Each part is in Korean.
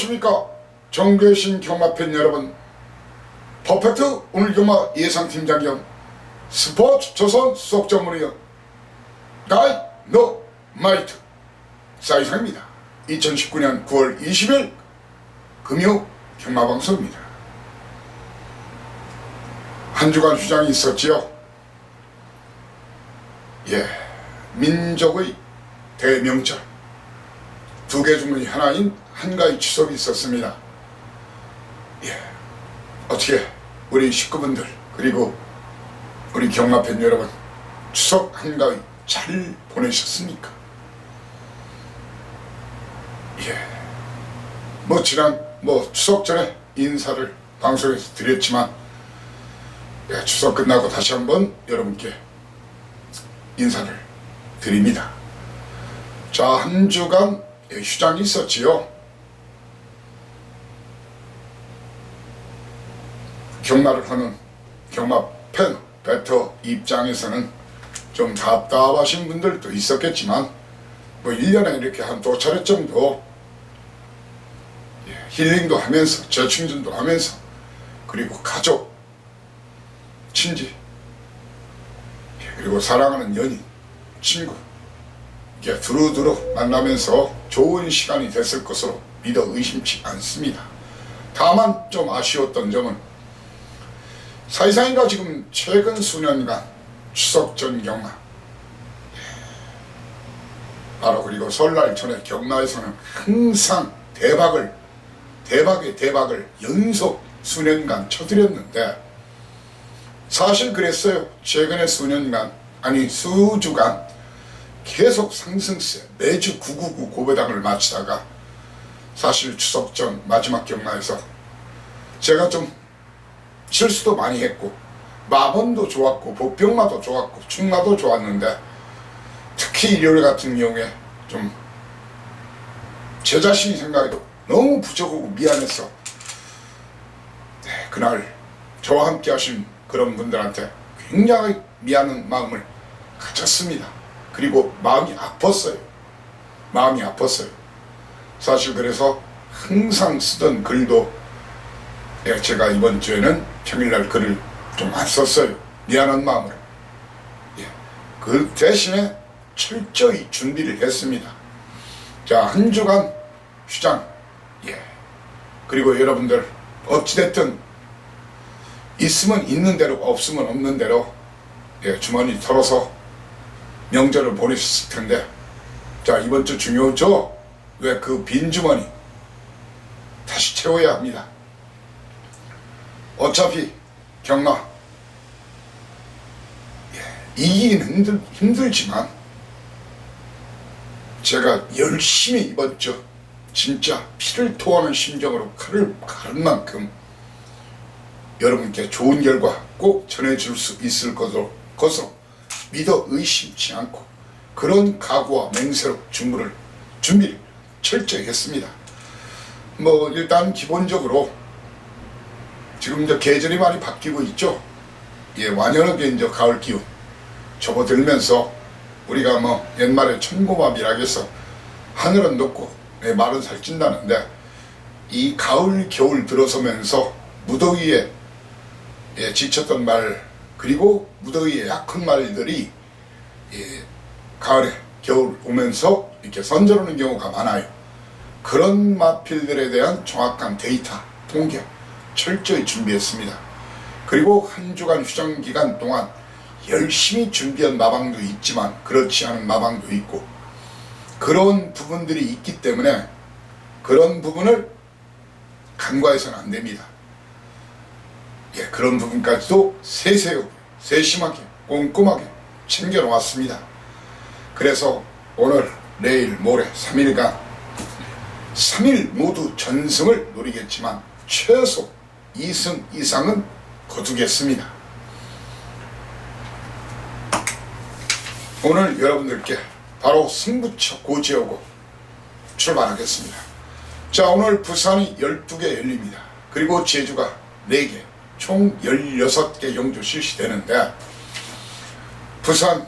안녕하십니까 정계신 경마팬 여러분. 퍼펙트 오늘 경마 예상팀장 겸 스포츠조선 수석전문위원 다이너마이트 사이상입니다. 2019년 9월 20일 금요 경마방송입니다. 한 주간 휴장이 있었지요. 민족의 대명절 두 개 중의 하나인 한가위 추석이 있었습니다. 어떻게 우리 식구분들 그리고 우리 경마팬 여러분 추석 한가위 잘 보내셨습니까? 지난 추석 전에 인사를 방송에서 드렸지만 추석 끝나고 다시 한번 여러분께 인사를 드립니다. 자, 한 주간 휴장이 있었지요. 경마를 하는 경마팬 베터 입장에서는 좀 답답하신 분들도 있었겠지만 1년에 이렇게 한 2차례 정도 힐링도 하면서 재충전도 하면서 그리고 가족, 친지 그리고 사랑하는 연인, 친구 이렇게 두루두루 만나면서 좋은 시간이 됐을 것으로 믿어 의심치 않습니다. 다만 좀 아쉬웠던 점은 사이상이가 지금 최근 수년간 추석 전 경마 바로 그리고 설날 전에 경마에서는 항상 대박의 대박을 연속 수년간 쳐드렸는데 사실 그랬어요. 최근에 수주간 계속 상승세 매주 999 고배당을 마치다가 사실 추석 전 마지막 경마에서 제가 좀 실수도 많이 했고 마번도 좋았고 복병마도 좋았고 충마도 좋았는데 특히 일요일 같은 경우에 좀 제 자신이 생각해도 너무 부족하고 미안해서 그날 저와 함께 하신 그런 분들한테 굉장히 미안한 마음을 가졌습니다. 그리고 마음이 아팠어요. 사실 그래서 항상 쓰던 글도 제가 이번 주에는 평일날 글을 좀 안 썼어요. 미안한 마음으로. 그 대신에 철저히 준비를 했습니다. 자, 한 주간 휴장. 그리고 여러분들 어찌됐든 있으면 있는 대로 없으면 없는 대로 주머니 털어서 명절을 보내셨을 텐데 자, 이번 주 중요하죠? 왜 그 빈 주머니 다시 채워야 합니다. 어차피 경마 이기긴 힘들지만 제가 열심히 이번 주 진짜 피를 토하는 심정으로 칼을 가른 만큼 여러분께 좋은 결과 꼭 전해줄 수 있을 것으로 믿어 의심치 않고 그런 각오와 맹세로 준비를 철저히 했습니다. 일단 기본적으로 지금 이제 계절이 많이 바뀌고 있죠. 완연하게 이제 가을 기운 접어들면서 우리가 옛말에 천고마비라 해서 하늘은 높고 말은 살찐다는데 이 가을 겨울 들어서면서 무더위에 지쳤던 말 그리고 무더위에 약한 말들이 가을에 겨울 오면서 이렇게 선전하는 경우가 많아요. 그런 마필들에 대한 정확한 데이터 통계 철저히 준비했습니다. 그리고 한 주간 휴장 기간 동안 열심히 준비한 마방도 있지만 그렇지 않은 마방도 있고 그런 부분들이 있기 때문에 그런 부분을 간과해서는 안 됩니다. 그런 부분까지도 세심하게 꼼꼼하게 챙겨 놓았습니다. 그래서 오늘 내일 모레 3일간 3일 모두 전승을 노리겠지만 최소 2승 이상은 거두겠습니다. 오늘 여러분들께 바로 승부처 고지하고 출발하겠습니다. 자, 오늘 부산이 12개 열립니다. 그리고 제주가 4개 총 16개 경주 실시되는데 부산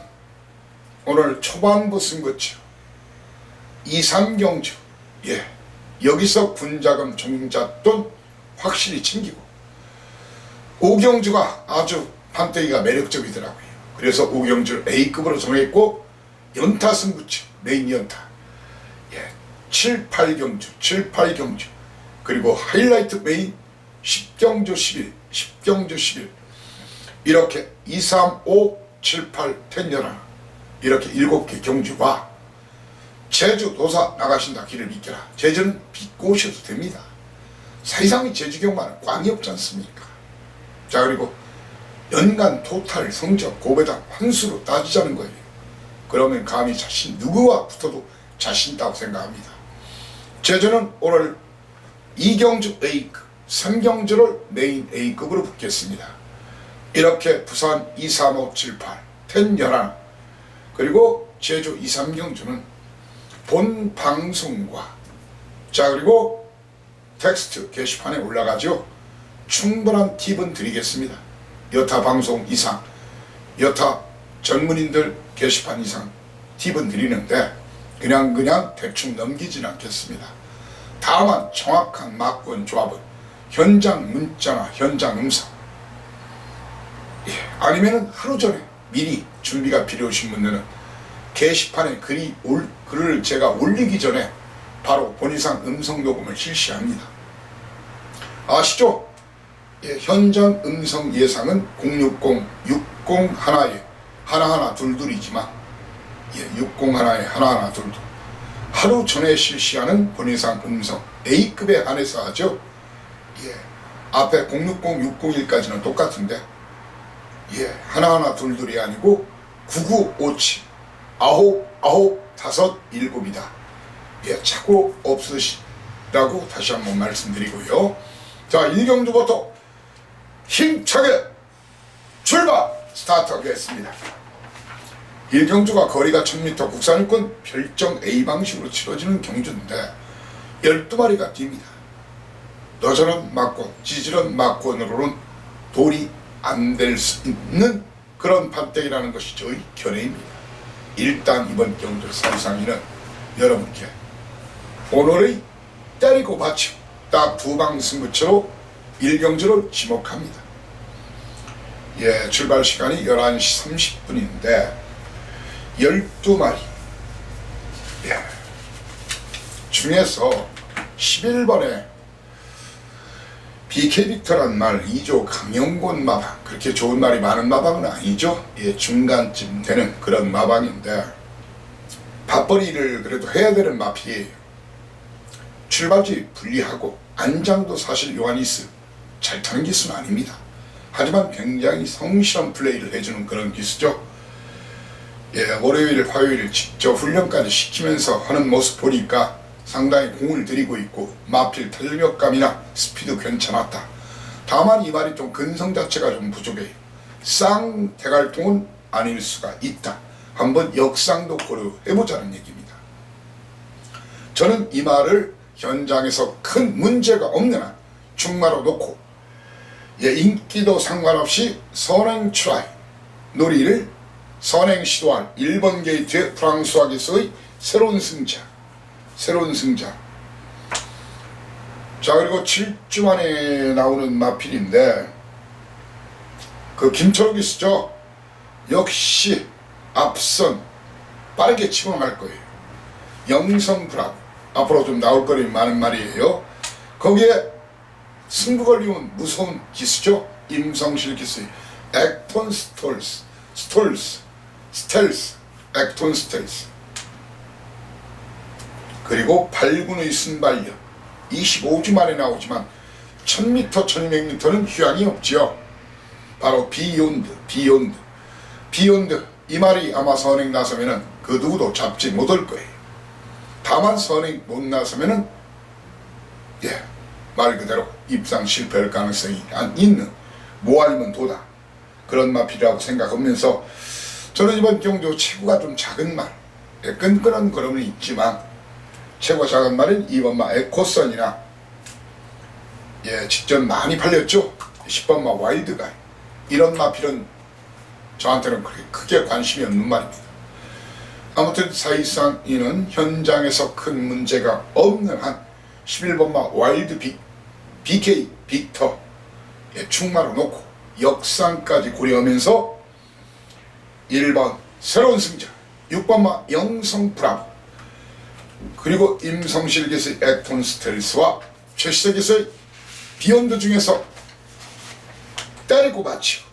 오늘 초반부 승부처 2, 3경주 여기서 군자금 종잣돈 확실히 챙기고, 오경주가 아주 판때기가 매력적이더라고요. 그래서 오경주를 A급으로 정했고, 연타 승부처, 메인 연타, 7, 8경주, 그리고 하이라이트 메인 10경주 11, 10경주 11, 이렇게 2, 3, 5, 7, 8, 10, 11, 이렇게 7개 경주와 제주 도사 나가신다 길을 비켜라. 제주는 빚고 오셔도 됩니다. 사이상의 제주경마는 꽝이 없지 않습니까? 자, 그리고 연간 토탈 성적 고배당 환수로 따지자는 거예요. 그러면 감히 자신 누구와 붙어도 자신 있다고 생각합니다. 제주는 오늘 2경주 A급, 3경주를 메인 A급으로 붙겠습니다. 이렇게 부산 2, 3, 5, 7, 8, 10, 11, 그리고 제주 2, 3경주는 본 방송과, 자, 그리고 텍스트 게시판에 올라가죠. 충분한 팁은 드리겠습니다. 여타 방송 이상, 여타 전문인들 게시판 이상 팁은 드리는데 그냥 대충 넘기진 않겠습니다. 다만 정확한 막권 조합은 현장 문자나 현장 음성, 아니면은 하루 전에 미리 준비가 필요하신 분들은 게시판에 글을 제가 올리기 전에 바로 본의상 음성 녹음을 실시합니다. 아시죠? 현장 음성 예상은 060-60 하나에 하나하나 둘둘이지만 60 하나에 하나하나 둘둘, 하루 전에 실시하는 본의상 음성 A급에 한해서 하죠. 앞에 060, 601까지는 똑같은데 하나하나 둘둘이 아니고 9957 아홉 다섯 일곱이다. 착오 없으시라고 다시 한번 말씀드리고요. 자, 1경주부터 힘차게 출발 스타트하겠습니다. 1경주가 거리가 1000m, 국산일권 별정 A 방식으로 치러지는 경주인데 12마리가 뜁니다. 너저런 막권, 지지런 막권으로는 돌이 안 될 수 있는 그런 판때기라는 것이 저희 견해입니다. 일단 이번 경주 사이상위는 여러분께 오늘의 때리고 받쳐 딱 2방 승부처로 1경주를 지목합니다. 출발 시간이 11시 30분인데 12마리 중에서 11번에 BK빅터란 말 2조 강영곤 마방, 그렇게 좋은 말이 많은 마방은 아니죠. 중간쯤 되는 그런 마방인데 밥벌이를 그래도 해야 되는 마필이에요. 출발지 분리하고 안장도 사실 요하니스 잘 타는 기수는 아닙니다. 하지만 굉장히 성실한 플레이를 해주는 그런 기수죠. 월요일, 화요일 직접 훈련까지 시키면서 하는 모습 보니까 상당히 공을 들이고 있고 마필 탄력감이나 스피드 괜찮았다. 다만 이 말이 좀 근성 자체가 좀 부족해요. 쌍대갈통은 아닐 수가 있다. 한번 역상도 고려해보자는 얘기입니다. 저는 이 말을 현장에서 큰 문제가 없는 한 충마로 놓고 인기도 상관없이 선행 트라이 놀이를 선행 시도한 1번 게이트의 프랑스와 기수의 새로운 승자. 자, 그리고 7주 만에 나오는 마필인데 그 김철욱 기수죠. 역시 앞선 빠르게 치고 나갈 거예요. 영성 브라보 앞으로 좀 나올 거리 많은 말이에요. 거기에 승부 걸리면 무서운 기수죠. 임성실 기수의 액톤 액톤 스텔스, 그리고 8군의 순발력 25주 만에 나오지만 1000m, 1200m는 휴양이 없지요. 바로 비욘드 이 말이 아마 선행 나서면은 그 누구도 잡지 못할 거예요. 다만 선행 못 나서면은 말 그대로 입상 실패할 가능성이 있는 뭐 알면 도다 그런 마필이라고 생각하면서 저는 이번 경주 체구가 좀 작은 말, 끈끈한 걸음은 있지만 체구가 작은 말은 2번마 에코선이나 직전 많이 팔렸죠. 10번마 와일드가이, 이런 마필은 저한테는 그렇게 크게 관심이 없는 말입니다. 아무튼 사실상 이는 현장에서 큰 문제가 없는 한 11번마 와일드 BK 빅터 충마로 놓고 역상까지 고려하면서 1번 새로운 승자 6번마 영성 브라보 그리고 임성실 기수의 액톤 스텔스와 최시세 기수의 비욘드 중에서 때리고 받치고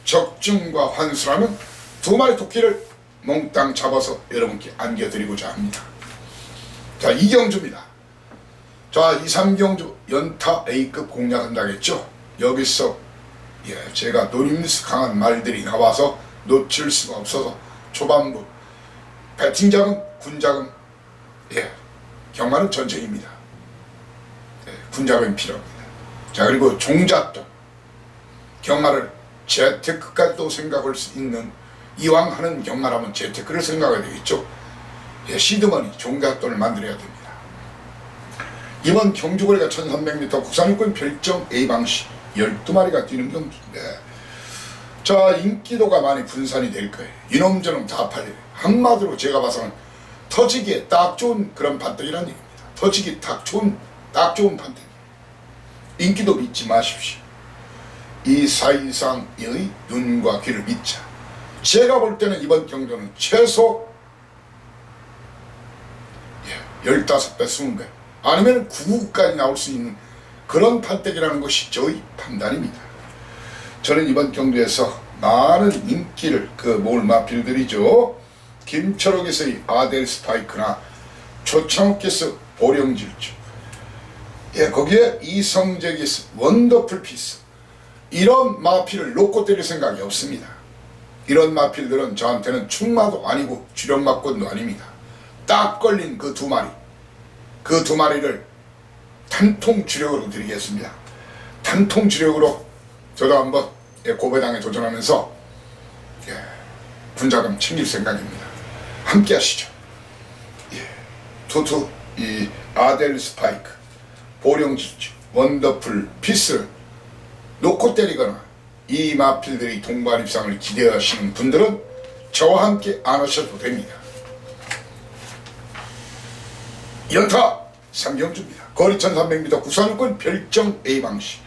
적중과 환수라는 두 마리 토끼를 몽땅 잡아서 여러분께 안겨드리고자 합니다. 자, 2경주입니다. 자, 2, 3경주 연타 A급 공략한다겠죠. 여기서 제가 노림니스 강한 말들이 나와서 놓칠 수가 없어서 초반부 배팅 자금, 군 자금, 경마는 전쟁입니다. 군 자금이 필요합니다. 자, 그리고 종잣돈, 경마를 재테크까지도 생각할 수 있는, 이왕 하는 경마라면 재테크를 생각해야 되겠죠. 시드머니, 종잣돈을 만들어야 됩니다. 이번 경주거리가 1300m 국산육군 별정 A방식 12마리가 뛰는 경주인데, 자, 인기도가 많이 분산이 될 거예요. 이놈저놈 다 팔려요. 한마디로 제가 봐서는 터지기에 딱 좋은 그런 판때기란 얘기입니다. 터지기 딱 좋은 판때기. 인기도 믿지 마십시오. 이 사이상의 눈과 귀를 믿자. 제가 볼 때는 이번 경주는 최소 15배, 20배 아니면 9구까지 나올 수 있는 그런 판때기라는 것이 저의 판단입니다. 저는 이번 경주에서 많은 인기를 모을 마필들이죠. 김철옥에서의 아델 스파이크나 조창욱께서 보령질주, 거기에 이성재께서 원더풀 피스, 이런 마필을 놓고 때릴 생각이 없습니다. 이런 마필들은 저한테는 충마도 아니고 주력마권도 아닙니다. 딱 걸린 그 두 마리를 단통 주력으로 드리겠습니다. 단통 주력으로 저도 한번 고배당에 도전하면서 군자금 챙길 생각입니다. 함께 하시죠. 투투 이 아델 스파이크, 보령질주, 원더풀 피스를 놓고 때리거나 이 마필들이 동반 입상을 기대하시는 분들은 저와 함께 안 하셔도 됩니다. 연타 3경주입니다. 거리 1300m 국산육군 별정 A방식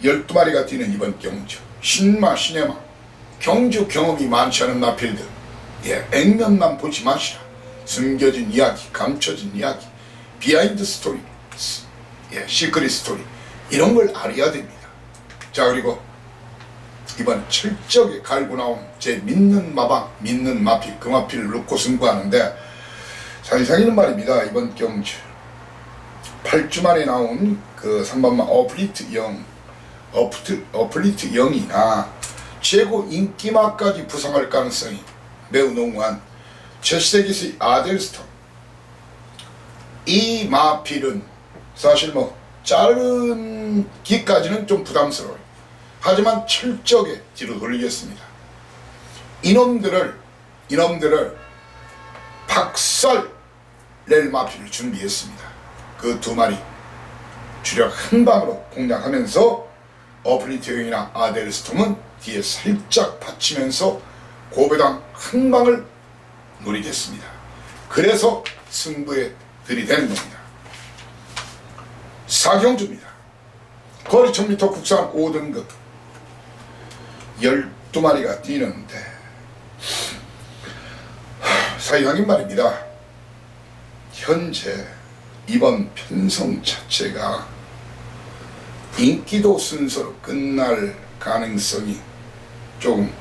12마리가 뛰는 이번 경주, 신마 시네마, 경주 경험이 많지 않은 마필들, 액면만 보지 마시라. 숨겨진 이야기, 감춰진 이야기, 비하인드 스토리, 시크릿 스토리, 이런 걸 알아야 됩니다. 자, 그리고 이번 철저하게 갈고 나온 제 믿는 마방, 믿는 마필, 그 마필을 놓고 승부하는데, 사실상에는 말입니다. 이번 경주 8주 만에 나온 그 3번마 어플리트 영이나 최고 인기마까지 부상할 가능성이 매우 농후한 최시세기스의 아델스톤, 이 마필은 사실 자른 기까지는 좀 부담스러워요. 하지만 철저하게 뒤로 돌리겠습니다. 이놈들을 박살 낼 마필을 준비했습니다. 그 두 마리 주력 한 방으로 공략하면서 어플리트형이나 아델스톰은 뒤에 살짝 받치면서 고배당 한 방을 노리겠습니다. 그래서 승부에 들이대는 겁니다. 4경주입니다. 거리 1000m 국산 5등급 12마리가 뛰는데, 사이강인 말입니다. 현재 이번 편성 자체가 인기도 순서로 끝날 가능성이 조금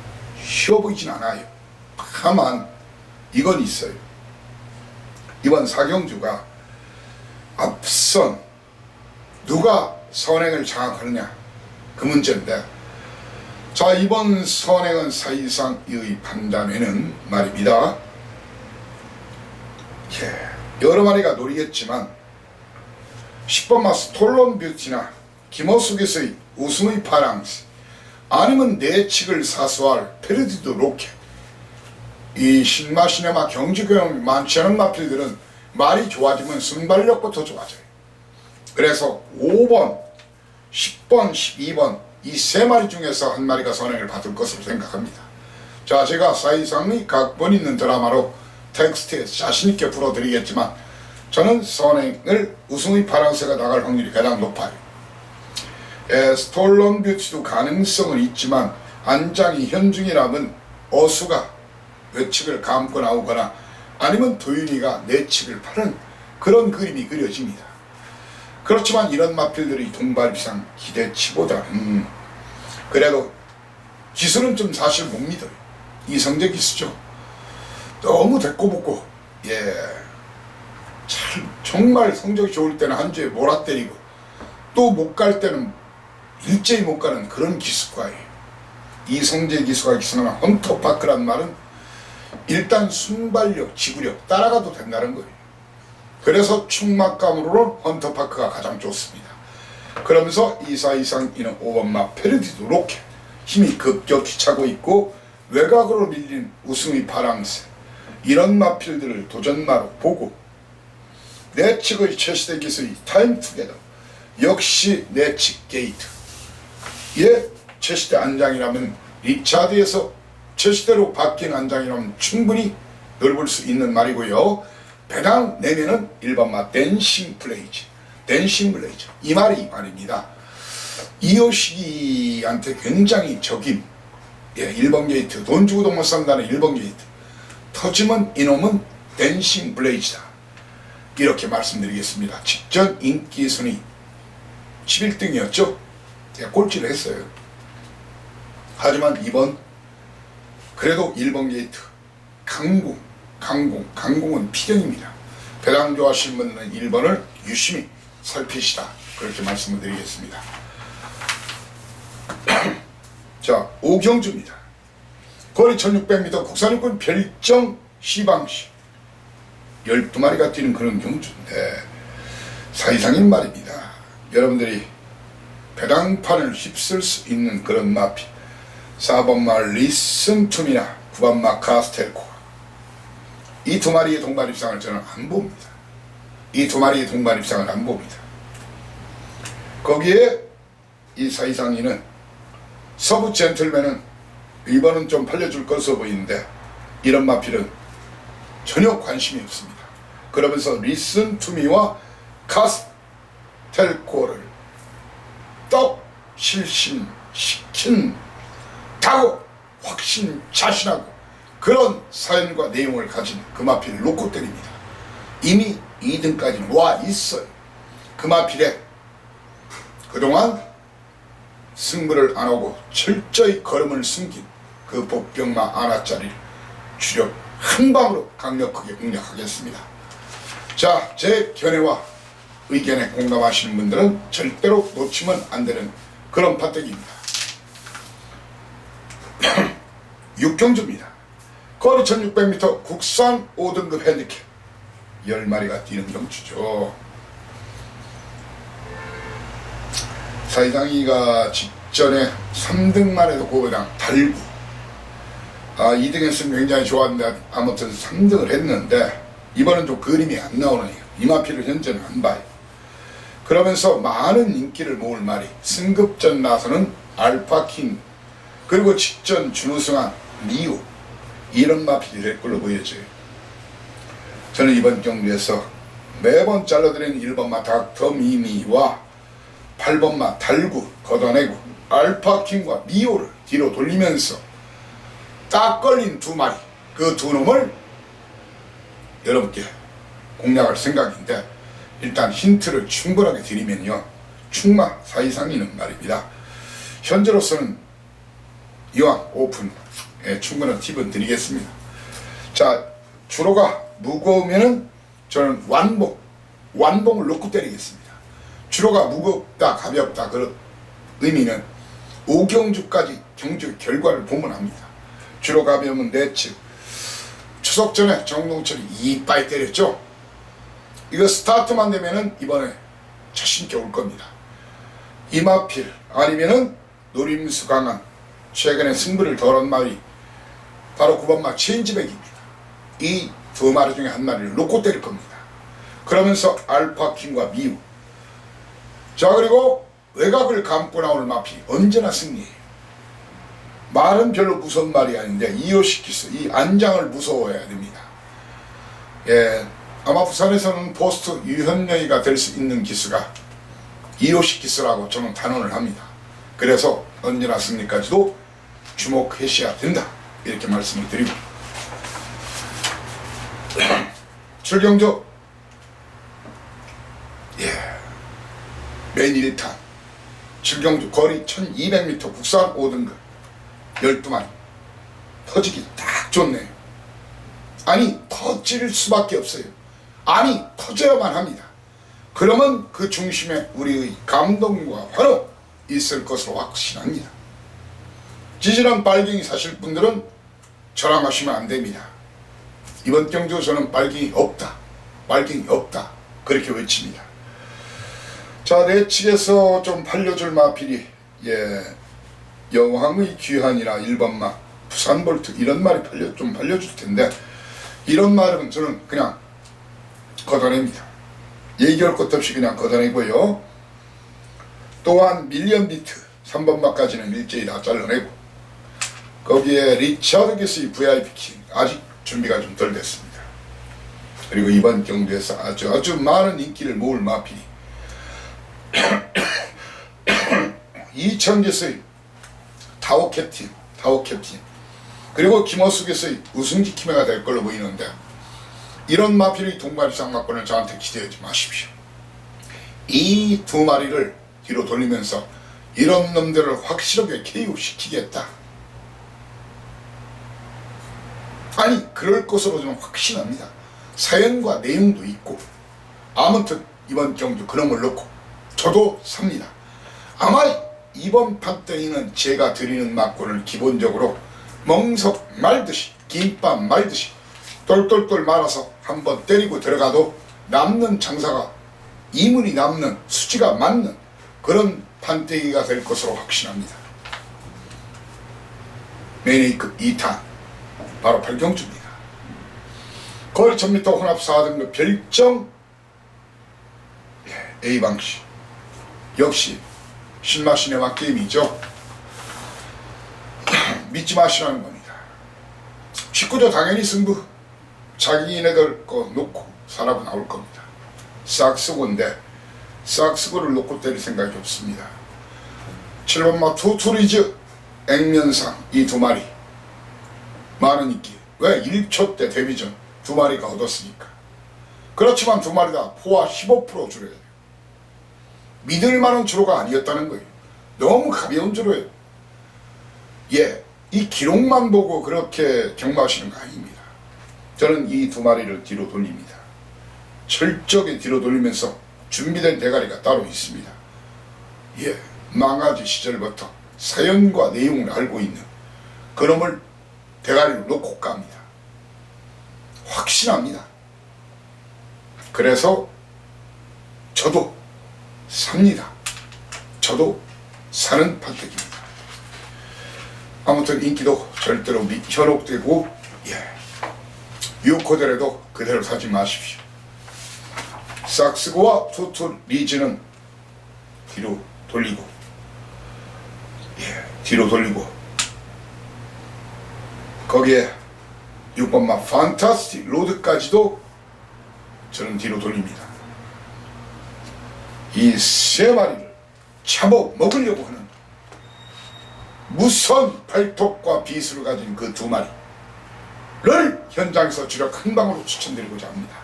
쉬워 보이진 않아요. 다만 이건 있어요. 이번 4경주가 앞선 누가 선행을 장악하느냐, 그 문제인데, 자, 이번 선행은 사이상의 판단에는 말입니다, 여러 마리가 노리겠지만 10번마 스톨론 뷰티나 김어숙에서의 우승의 파랑스, 아니면 내측을 사수할 페르디도 로켓, 이 신마 시네마 경주 경험이 많지 않은 마필들은 말이 좋아지면 순발력부터 좋아져요. 그래서 5번, 10번, 12번 이 세 마리 중에서 한 마리가 선행을 받을 것으로 생각합니다. 자, 제가 사이상의 각본 있는 드라마로 텍스트에 자신있게 풀어드리겠지만 저는 선행을 우승의 파랑새가 나갈 확률이 가장 높아요. 스톨런 뷰티도 가능성은 있지만 안장이 현중이라면 어수가 외측을 감고 나오거나 아니면 도윤이가 내측을 파는 그런 그림이 그려집니다. 그렇지만 이런 마필들이 동발입상 기대치보다는 그래도 기수는 좀 사실 못 믿어요. 이성재 기수죠. 너무 대꼬붙고 정말 성적이 좋을 때는 한 주에 몰아때리고 또 못 갈 때는 일제히 못 가는 그런 기수과예요. 이성재 기수가 기수하는 헌터파크란 말은 일단 순발력, 지구력 따라가도 된다는 거예요. 그래서 충막감으로는 헌터파크가 가장 좋습니다. 그러면서 2사 이상 이는 5번마 페르디도 로켓 힘이 급격히 차고 있고 외곽으로 밀린 우승의 파랑새 이런 마필들을 도전마로 보고 내측의 최시대 기수의 타임투게더 역시 내측 게이트 최시대 안장이라면 리차드에서 최시대로 바뀐 안장이라면 충분히 넓을 수 있는 말이고요. 배당 내면은 1번마 댄싱 블레이즈 이 말이 말입니다. 이호식이한테 굉장히 적임 1번 게이트 돈 주고도 못 산다는 1번 게이트 터지면 이놈은 댄싱 블레이즈다 이렇게 말씀드리겠습니다. 직전 인기 순위 11등이었죠. 꼴찌를 했어요. 하지만 이번 그래도 1번 게이트 강공은 필연입니다. 배당 좋아하시는 분들은 1번을 유심히 살피시다 그렇게 말씀을 드리겠습니다. 자, 오경주입니다. 거리 1600m 국산육군 별정 시방시 12마리가 뛰는 그런 경주인데 사이상인 말입니다. 여러분들이 배당판을 휩쓸 수 있는 그런 마피 4번마 리슨툼이나 9번마 카스텔코 이 두 마리의 동반 입상을 저는 안 봅니다. 이 두 마리의 동반 입상을 안 봅니다. 거기에 이 사이상인은 서부 젠틀맨은 이번은 좀 팔려줄 것으로 보이는데 이런 마필은 전혀 관심이 없습니다. 그러면서 리슨 투미와 카스텔코를 떡 실신시킨 다고 확신 자신하고 그런 사연과 내용을 가진 그 마필을 놓고 때립니다. 이미 2등까지는 와 있어요. 그 마필에 그동안 승부를 안 하고 철저히 걸음을 숨긴 그 복병마 아나짜리를 주력 한 방으로 강력하게 공략하겠습니다. 자, 제 견해와 의견에 공감하시는 분들은 절대로 놓치면 안 되는 그런 판때기입니다. 6경주입니다. 거리 1600m 국산 5등급 핸디캡 10마리가 뛰는 경주죠. 사이상이가 직전에 3등만 해도 고배당 달구 2등 했으면 굉장히 좋았는데 아무튼 3등을 했는데 이번엔 좀 그림이 안 나오네요. 이마피를 현재는 안 봐요. 그러면서 많은 인기를 모을 말이 승급전 나서는 알파킹 그리고 직전 준우승한 미우 이런 마필이 될 걸로 보여져요. 저는 이번 경기에서 매번 잘라드리는 1번마 닥터 미미와 8번마 달구 걷어내고 알파킹과 미오를 뒤로 돌리면서 딱 걸린 두 마리 그 두 놈을 여러분께 공략할 생각인데 일단 힌트를 충분하게 드리면요. 충마 사이상이는 말입니다. 현재로서는 이왕 오픈에 충분한 팁은 드리겠습니다. 자, 주로가 무거우면은 저는 완봉을 놓고 때리겠습니다. 주로가 무겁다 가볍다 그런 의미는 5경주까지 경주 결과를 보면 합니다. 주로 가벼우면 내측 추석 전에 정동철이 이빠이 때렸죠. 이거 스타트만 되면은 이번에 자신있게 올 겁니다. 이마필 아니면은 노림수 강한 최근에 승부를 덜한 말이 바로 9번마 체인지백입니다. 이 두 마리 중에 한 마리를 놓고 때릴 겁니다. 그러면서 알파킹과 미우 자 그리고 외곽을 감고 나오는 마피 언제나 승리해요. 말은 별로 무서운 말이 아닌데 이호시키스 이 안장을 무서워해야 됩니다. 아마 부산에서는 포스트 유현명이가 될 수 있는 기수가 이호식 기수라고 저는 단언을 합니다. 그래서 언제나 승리까지도 주목하셔야 된다, 이렇게 말씀을 드리고, 출경조 맨 1탄 출경조 거리 1200m 국산 5등급 12마리 터지기 딱 좋네요. 아니 터질 수밖에 없어요. 아니 터져야만 합니다. 그러면 그 중심에 우리의 감동과 환호 있을 것으로 확신합니다. 지질한 빨갱이 사실 분들은 저랑 하시면 안 됩니다. 이번 경주 저는 빨갱이 없다, 빨갱이 없다, 그렇게 외칩니다. 자, 내 측에서 좀 팔려줄 마필이 여왕의 귀환이나 일반마, 부산볼트 이런 말이 좀 팔려줄 텐데, 이런 말은 저는 그냥 걷어냅니다. 얘기할 것 없이 그냥 걷어내고요. 또한 밀리언비트 3번마까지는 일제히 다 잘라내고, 거기에 리차드 기스의 VIP킹 아직 준비가 좀 덜 됐습니다. 그리고 이번 경주에서 아주 많은 인기를 모을 마필이 2000기스의 타오 캡틴, 그리고 김어숙에서의 우승지 키메가 될 걸로 보이는데, 이런 마필의 동반 이상마권을 저한테 기대하지 마십시오. 이 두 마리를 뒤로 돌리면서 이런 놈들을 확실하게 KO 시키겠다. 아니 그럴 것으로 저는 확신합니다. 사연과 내용도 있고. 아무튼 이번 경주 그런 걸 넣고 저도 삽니다. 아마 이번 판때기는 제가 드리는 막권을 기본적으로 멍석 말듯이, 김밥 말듯이 똘똘똘 말아서 한번 때리고 들어가도 남는 장사가, 이문이 남는, 수지가 맞는 그런 판때기가 될 것으로 확신합니다. 메이급 2탄 바로 팔경주입니다. 거리 1000m 혼합 4등급 별정 A방식, 역시 신마시네마 게임이죠. 믿지 마시라는 겁니다. 19조 당연히 승부, 자기네들 거 놓고 사라고 나올 겁니다. 싹스고인데 싹스고를 놓고 때릴 생각이 없습니다. 7번마 투투리즈 액면상 이 두 마리 많은 인기. 왜? 1초 때 데뷔전 두 마리가 얻었으니까. 그렇지만 두 마리 다 포화 15% 줄여야 돼요. 믿을 만한 주로가 아니었다는 거예요. 너무 가벼운 주로예요. 이 기록만 보고 그렇게 경마하시는 거 아닙니다. 저는 이 두 마리를 뒤로 돌립니다. 철저하게 뒤로 돌리면서 준비된 대가리가 따로 있습니다. 망아지 시절부터 사연과 내용을 알고 있는 그놈을 대가리로 놓고 갑니다. 확신합니다. 그래서 저도 삽니다. 저도 사는 판택입니다. 아무튼 인기도 절대로 현혹되고 유코델에도 그대로 사지 마십시오. 싹스고와 투투리즈는 뒤로 돌리고 뒤로 돌리고, 거기에 6번마 판타스틱 로드까지도 저는 뒤로 돌립니다. 이 세 마리를 잡아먹으려고 하는 무서운 발톱과 비수를 가진 그 두 마리를 현장에서 주력 한 방으로 추천드리고자 합니다.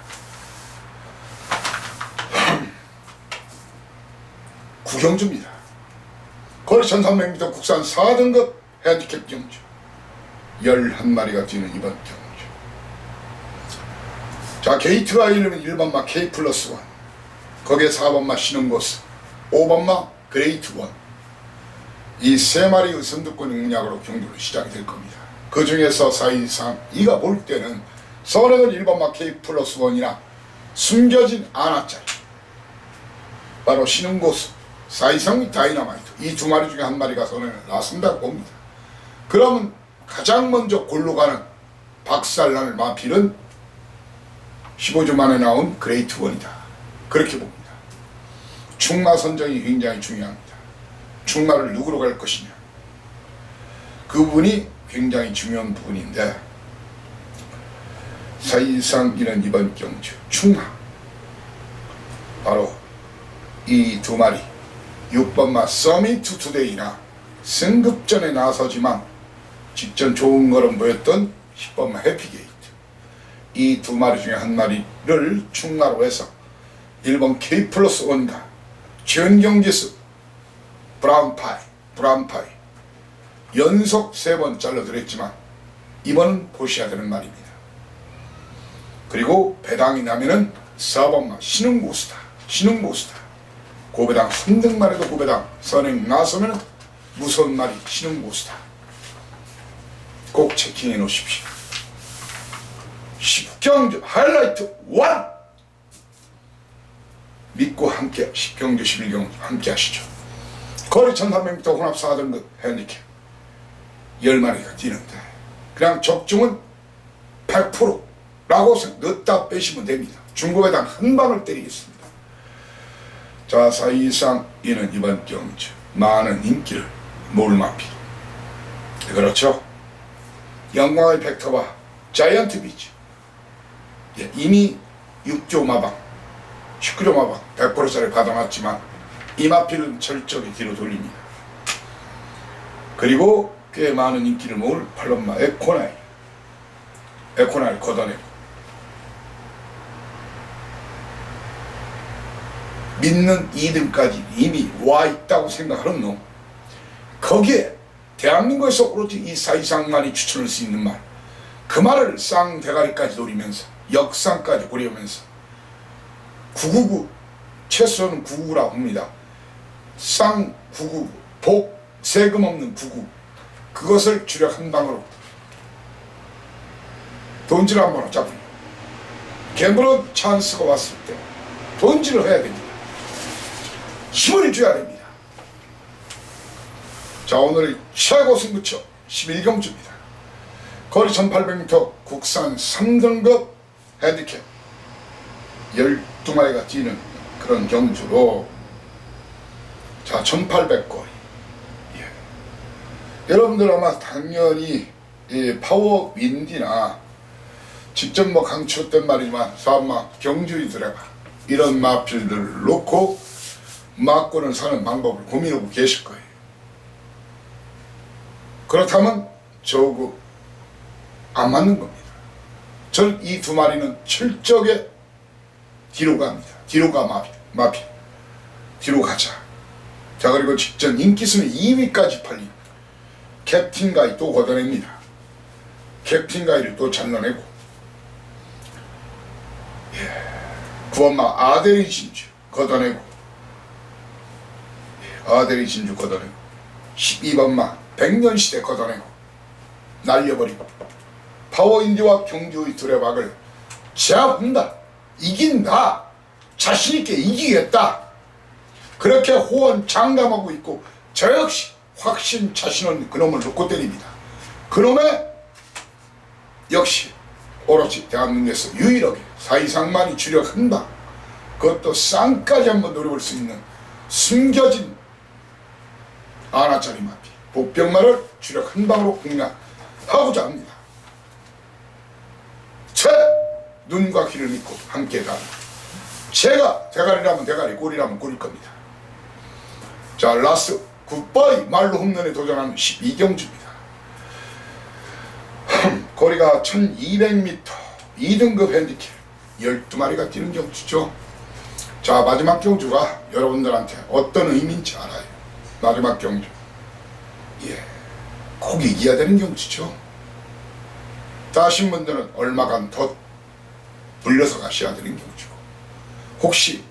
구경주입니다. 거리 1300m 국산 4등급 핸디캡 경주 11마리가 뛰는 이번 경주. 자, 게이트가 이르면 1번마 K 플러스 1, 거기에 4번마 신흥고스, 5번마 그레이트 1, 이 세 마리의 선두권 공략으로 경주로 시작이 될 겁니다. 그 중에서 사실상 이가 볼 때는 선행은 1번마 K 플러스 1이나 숨겨진 아나짜리, 바로 신흥고스, 사이상 다이너마이트, 이 두 마리 중에 한 마리가 선행을 나선다고 봅니다. 그러면 가장 먼저 골로 가는 박살날 마필은 15주 만에 나온 그레이트 1이다, 그렇게 봅니다. 충마 선정이 굉장히 중요합니다. 충마를 누구로 갈 것이냐, 그 부분이 굉장히 중요한 부분인데, 사실상 이는 이번 경주 충남 바로 이 두 마리 6번마 서미트 투데이나 승급전에 나서지만 직전 좋은 걸음 보였던 10번마 해피게이트 이 두 마리 중에 한 마리를 충나로 해서 1번 K 플러스 1과 전경지수 브라운파이 연속 3번 잘라드렸지만 이번은 보셔야 되는 말입니다. 그리고 배당이 나면은 4번마 신흥고수다 고배당 3등만 해도 고배당 선행 나서면 무서운 말이 신흥고수다. 꼭 체킹해 놓으십시오. 10경주 하이라이트 1 믿고 함께 10경주 11경주 함께 하시죠. 거리 1300m 혼합 4등급 핸디캡 10마리가 뛰는데 그냥 적중은 100%라고 넣었다 빼시면 됩니다. 중고배당 한 방을 때리겠습니다. 자, 사실상 이는 이번 경주 많은 인기를 몰마필 그렇죠. 영광의 벡터와 자이언트 비즈 이미 6조 마방 19조 마방 100%짜리 받아놨지만 이마필은 철저히 뒤로 돌립니다. 그리고 꽤 많은 인기를 모을 8번마 에코나일 걷어내고 믿는 2등까지 이미 와 있다고 생각하는 놈 거기에 대한민국에서 오로지 이 사이상만이 추천할 수 있는 말 그 말을 쌍대가리까지 노리면서 역상까지 고려하면서 999 최소는 999라고 합니다. 쌍 999 복 세금 없는 99 그것을 주력 한 방으로 돈질 한번 잡은 개물은 찬스가 왔을 때 돈질을 해야 됩니다. 힘을 줘야 됩니다. 자, 오늘 최고 승부처 11경주입니다. 거리 1800m 국산 3등급 핸디캡 12마리가 뛰는 그런 경주로 자 1800거리 여러분들 아마 당연히 이 파워 윈디나 직접 뭐 강추했던 말이지만 사마 경주이더라가 이런 마필들을 놓고 막고는 사는 방법을 고민하고 계실 거예요. 그렇다면 저거 안 맞는 겁니다. 저는 이 두 마리는 철저하게 뒤로 갑니다. 뒤로 가 마필 뒤로 가자. 자, 그리고 직전 인기순위 2위까지 팔린 캡틴가이 또 걷어냅니다. 캡틴가이를 또 잘라내고 9번마 아데리 진주 걷어내고 12번마 백년시대 걷어내고 날려버리고 파워인디와 경주의 두레박을 제압한다, 이긴다, 자신있게 이기겠다 그렇게 호언 장담하고 있고 저 역시 확신 자신은 그놈을 놓고 때립니다. 그놈의 역시 오로지 대한민국에서 유일하게 사이상만이 주력한다, 그것도 쌍까지 한번 노려볼 수 있는 숨겨진 아나짜리 마피 복병마를 주력 한 방으로 공략하고자 합니다. 제 눈과 귀를 믿고 함께 가는 제가 대가리라면 대가리, 꼬리라면 꼬릴 겁니다. 자, 라스 굿바이 말로 홈런에 도전하는 12경주입니다. 거리가 1200m 2등급 핸디캡 12마리가 뛰는 경주죠. 자, 마지막 경주가 여러분들한테 어떤 의미인지 알아요. 마지막 경주 꼭 이겨야 되는 경주죠. 따신 분들은 얼마간 더 불려서 가셔야 되는 경주고, 혹시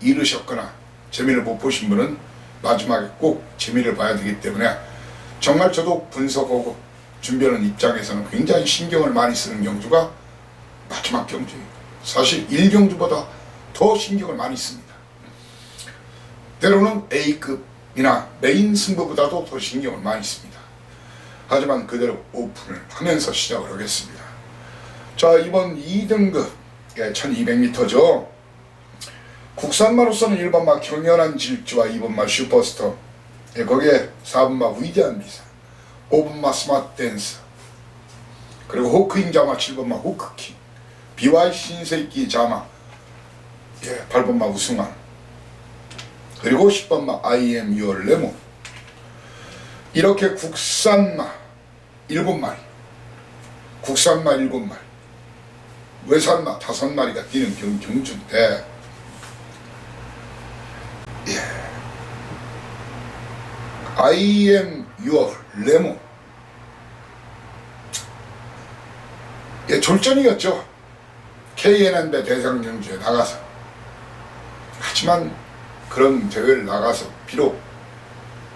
잃으셨거나 재미를 못 보신 분은 마지막에 꼭 재미를 봐야 되기 때문에 정말 저도 분석하고 준비하는 입장에서는 굉장히 신경을 많이 쓰는 경주가 마지막 경주예요. 사실 1경주보다 더 신경을 많이 씁니다. 때로는 A급이나 메인 승부보다도 더 신경을 많이 씁니다. 하지만 그대로 오픈을 하면서 시작을 하겠습니다. 자, 이번 2등급 1200m죠. 국산마로서는 1번마 경연한 질주와 2번마 슈퍼스터, 거기에 4번마 위대한 미사, 5번마 스마트 댄스, 그리고 호크잉자마 7번마 호크킹, BY 신세기 자마 8번마 우승환, 그리고 10번마 I am your lemon. 이렇게 국산마 7마리, 국산마 7마리, 외산마 5마리가 뛰는 경주인데, I am your lemon. 졸전이었죠. KNN배 대상 경주에 나가서. 하지만 그런 대회를 나가서 비록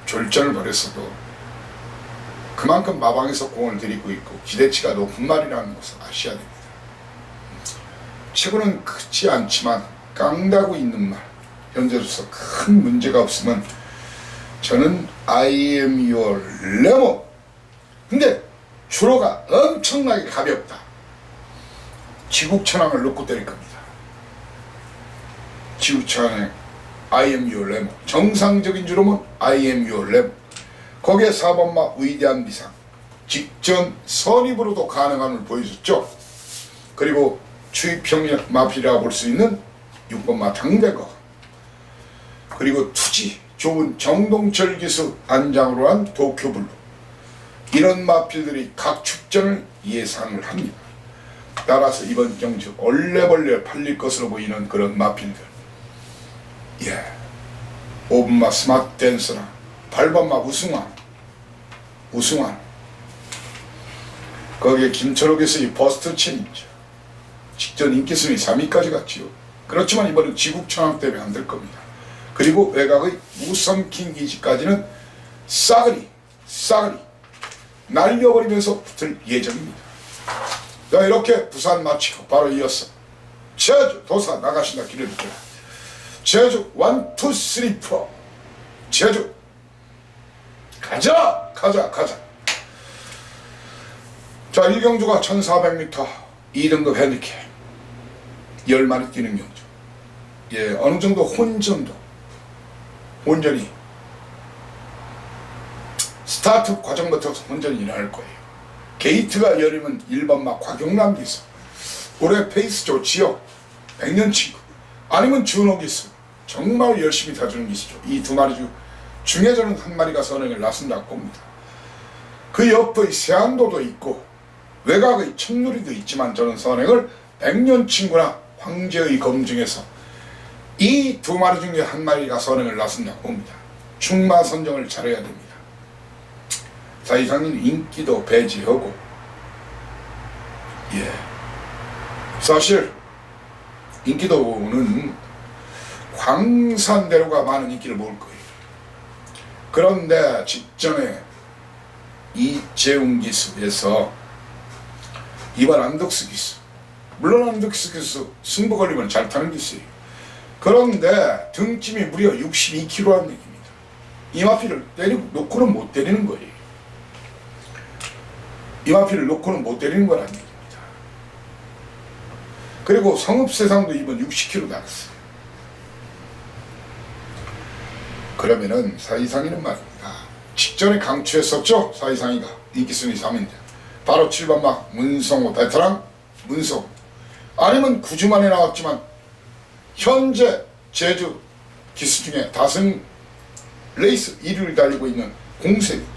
졸전을 벌였어도 그만큼 마방에서 공을 들이고 있고 기대치가 높은 말이라는 것을 아셔야 됩니다. 체구는 크지 않지만 깡다구 있는 말, 현재로서 큰 문제가 없으면 저는 I am your lemon. 근데 주로가 엄청나게 가볍다. 지국천왕을 놓고 때릴 겁니다. 지국천왕의 I am your lemon. 정상적인 주로는 I am your lemon. 거기에 4번마 위대한 비상, 직전 선입으로도 가능함을 보여줬죠. 그리고 추입형 마필이라고 볼 수 있는 6번마 당대거, 그리고 투지 좋은 정동철 기수 안장으로 한 도쿄블루, 이런 마필들이 각 축전을 예상을 합니다. 따라서 이번 경주 얼레벌레 팔릴 것으로 보이는 그런 마필들, 5번마 스마트 댄서나 8번마 우승환, 거기에 김철호 기수의 버스트 챌린저, 직전 인기순위 3위까지 갔지요. 그렇지만 이번엔 지국천왕 때문에 안 될 겁니다. 그리고 외곽의 우선킹 기지까지는 싸그리 날려버리면서 붙을 예정입니다. 자, 이렇게 부산 마치고 바로 이어서 제주 도사 나가신다 기대됩니다. 제주 1, 2, 3, 4 제주 가자. 자, 1경주가 1400m 2등급 핸디캡 10마리 뛰는 경주. 어느정도 혼전이 스타트 과정부터 혼전이 일어날 거예요. 게이트가 열리면 1번마 곽용남 기수, 올해 페이스 좋지요. 100년 친구, 아니면 준호 기수, 정말 열심히 타주는 기수죠. 이 두 마리 중에 저는 한 마리가 선행을 나선다고 봅니다. 그 옆의 세안도도 있고 외곽의 청누리도 있지만 저는 선행을 100년 친구나 황제의 검 중에서 이 두 마리 중에 한 마리가 선행을 나선다고 봅니다. 충마 선정을 잘해야 됩니다. 자, 이상인 인기도 배제하고, 사실 인기도는 광산대로가 많은 인기를 모을 거예요. 그런데 직전에 이재웅 기수에서 이번 안덕수 기수, 물론 안덕수 기수 승부 걸리면 잘 타는 기수예요. 그런데 등짐이 무려 62kg라는 얘기입니다. 이마피를 때리고 놓고는 못 때리는 거예요. 이마피를 놓고는 못 때리는 거라는 얘기입니다. 그리고 성읍세상도 이번 60kg 나갔어요. 그러면은 사이상이는 말입니다. 직전에 강추했었죠. 사이상이가 인기순위 3인데 바로 7번마 문성호 베테랑 문성호, 아니면 9주 만에 나왔지만 현재 제주 기수 중에 다승 레이스 1위를 달리고 있는 공세입니다.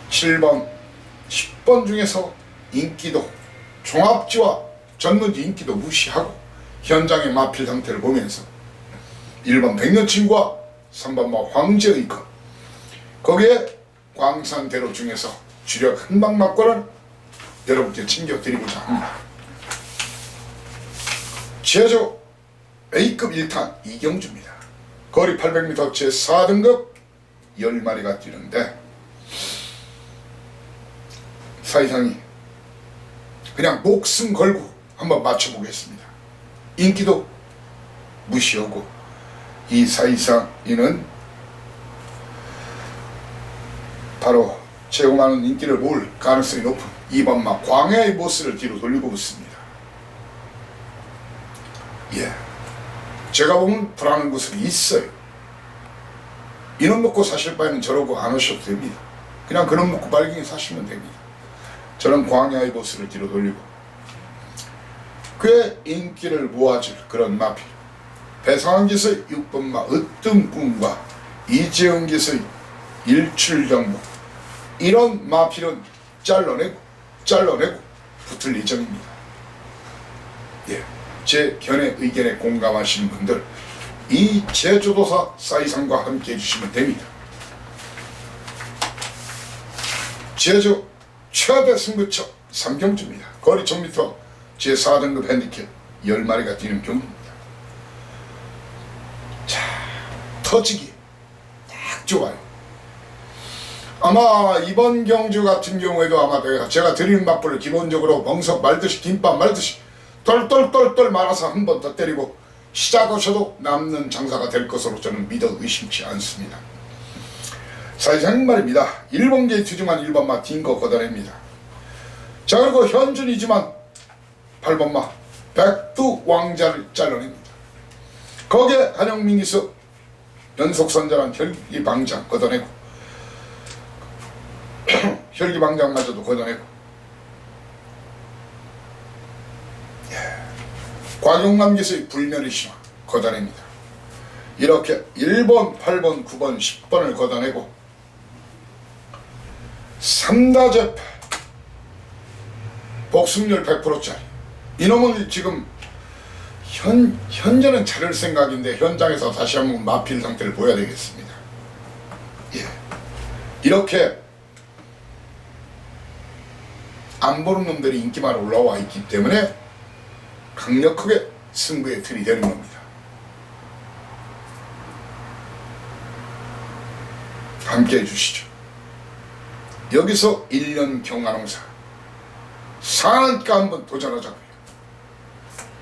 7번 10번 중에서 인기도 종합지와 전문지 인기도 무시하고 현장의 마필 상태를 보면서 1번 백년친구와 3번마 황제의 검, 거기에 광산대로 중에서 주력 한방막과를 여러분께 챙겨드리고자 합니다. 제주 A급 1탄 이경주입니다. 거리 800m 제4등급 10마리가 뛰는데 사이상이 그냥 목숨 걸고 한번 맞춰보겠습니다. 인기도 무시하고 이 사이상이는 바로 최고 많은 인기를 모을 가능성이 높은 2번마 광야의 보스를 뒤로 돌리고 붙습니다. 제가 보면 불안한 곳은 있어요. 이놈 먹고 사실 바에는 저러고 안 오셔도 됩니다. 그냥 그놈 먹고 빨갱이 사시면 됩니다. 저는 광야의 보스를 뒤로 돌리고 꽤 인기를 모아줄 그런 마필. 배상환 기수의 6번마 으뜸 꿈과 이재용 기수의 일출정복, 이런 마필은 잘라내고 붙을 예정입니다. 예, 제 견해 의견에 공감하시는 분들 이 제주도사 사이상과 함께 해주시면 됩니다. 제주 최대 승부처 삼경주입니다. 거리 1000m 제4등급 핸디캡 10마리가 뛰는 경기입니다. 자, 터지기 딱 좋아요. 아마 이번 경주 같은 경우에도 아마 제가 드리는 맞불을 기본적으로 멍석 말듯이 김밥 말듯이 똘똘똘똘 말아서 한 번 더 때리고 시작하셔도 남는 장사가 될 것으로 저는 믿어 의심치 않습니다. 사실상 말입니다. 1번 게이트지만 1번마 딩거 걷어냅니다. 자, 그리고 현준이지만 8번마 백두 왕자를 잘라냅니다. 거기에 한영민 기수 연속선전한 혈기방장 걷어내고 혈기방장마저도 걷어내고, 곽용남 기수의 불멸의 신화 걷어냅니다. 이렇게 1번, 8번, 9번, 10번을 걷어내고 3다제패 복승률 100%짜리 이놈은 지금 현재는 차를 생각인데 현장에서 다시 한번 마필 상태를 보여야 되겠습니다. 예, 이렇게 안 보는 놈들이 인기만 올라와 있기 때문에 강력하게 승부에 들이대는 겁니다. 함께 해주시죠. 여기서 1년 경마농사 상한가 한번 도전하자고요.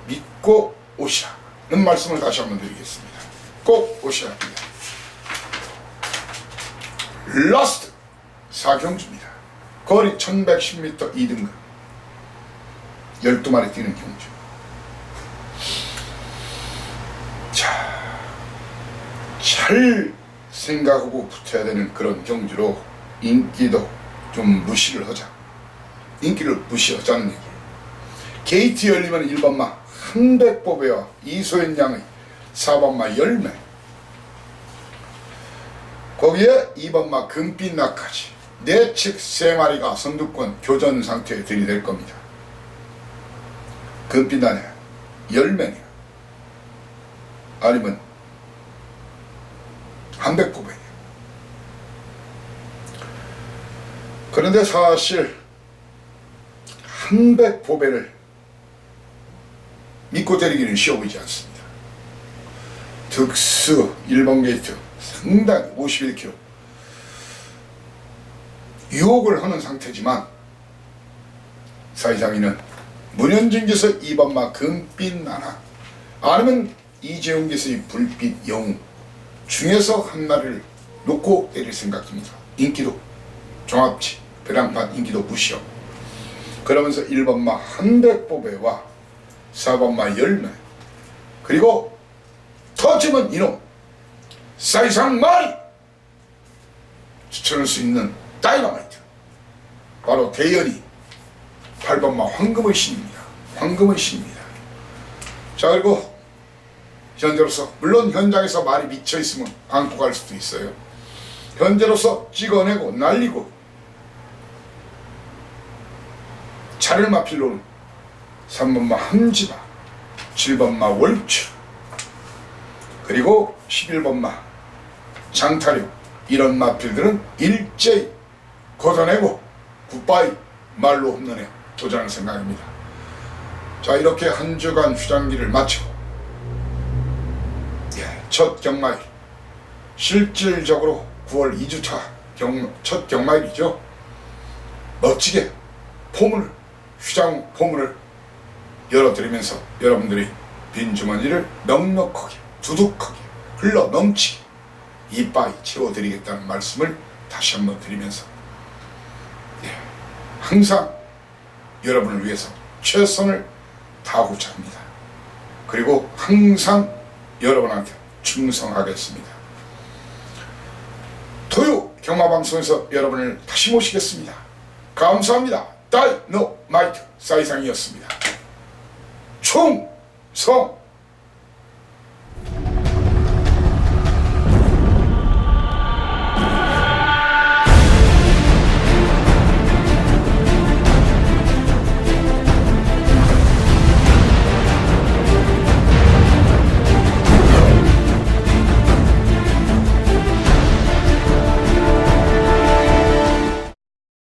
믿고 오시라는 말씀을 다시 한번 드리겠습니다. 꼭 오셔야 합니다. 라스트 4경주입니다. 거리 1110m 2등급 12마리 뛰는 경주. 자, 잘 생각하고 붙어야 되는 그런 경주로 인기도 좀 무시를 하자. 인기를 무시하자는 얘기. 게이트 열리면 1번마 한백보배와 이소연 양의 4번마 열매, 거기에 2번마 금빛 낙까지 내측 3마리가 선두권 교전 상태에 들이댈 겁니다. 금빛 낙에 열매냐 아니면 한백보배냐. 그런데 사실 한백보배를 믿고 때리기는 쉬워 보이지 않습니다. 득수 1번 게이트 상당히 51km 유혹을 하는 상태지만 사이상이는 문현진 기수 2번마 금빛 나나 아니면 이재용 기수의 불빛 영웅 중에서 한 마리를 놓고 때릴 생각입니다. 인기도 종합치 배당판 인기도 무시하고, 그러면서 1번마 한백보배와 4번마 열매, 그리고 터지면 이놈 사이상 마리 추천할 수 있는 다이너마이트 바로 대연이 8번마 황금의 신입니다. 황금의 신입니다. 자, 그리고 현재로서 물론 현장에서 말이 미쳐있으면 안고 갈 수도 있어요. 현재로서 찍어내고 날리고 차를 마필로는 3번마 함지바, 7번마 월추, 그리고 11번마 장타령, 이런 마필들은 일제히 걷어내고 굿바이 말로 홈런에 도전할 생각입니다. 자, 이렇게 한 주간 휴장기를 마치고 첫 경마일, 실질적으로 9월 2주차 첫 경마일이죠. 멋지게 포문을, 휴장 포문을 열어드리면서 여러분들이 빈 주머니를 넉넉하게 두둑하게 흘러 넘치게 이빠이 채워드리겠다는 말씀을 다시 한번 드리면서 항상 여러분을 위해서 최선을 다하고자 합니다. 그리고 항상 여러분한테 충성하겠습니다. 토요 경마방송에서 여러분을 다시 모시겠습니다. 감사합니다. 다이너마이트 사이상이었습니다. 충성!